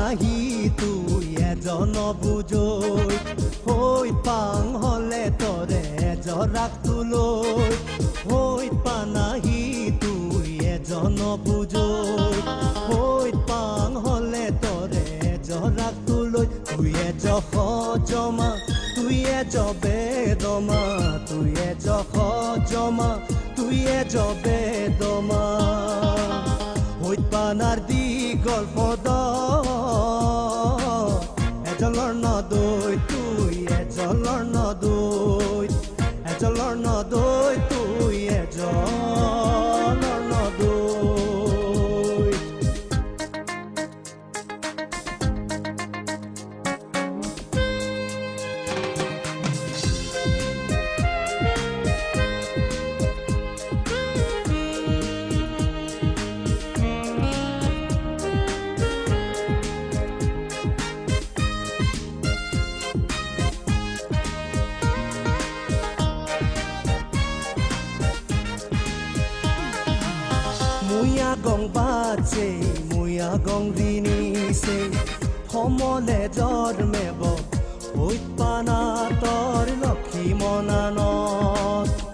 পানাহি তুই এজন বুজৈ হৈ পাং হলে তৰে জৰাক তুলৈ হৈ পানাহি তুই এজন বুজৈ হৈ পাং হলে তৰে জৰাক তুলৈ তুই এজখ জমা তুই এজবে দমা তুই এজখ জমা তুই এজবে দমা হৈ পানাৰ দীঘল পদ এজলৰ নদৈ তুই এজলৰ নদৈ এজলৰ নদৈ তুই এজলৰ নদৈ মুয়া গং বাজে মুয়া গং ৰিনিছে সমলে জন্মেব হৈ পানা তৰ লক্ষী মনানত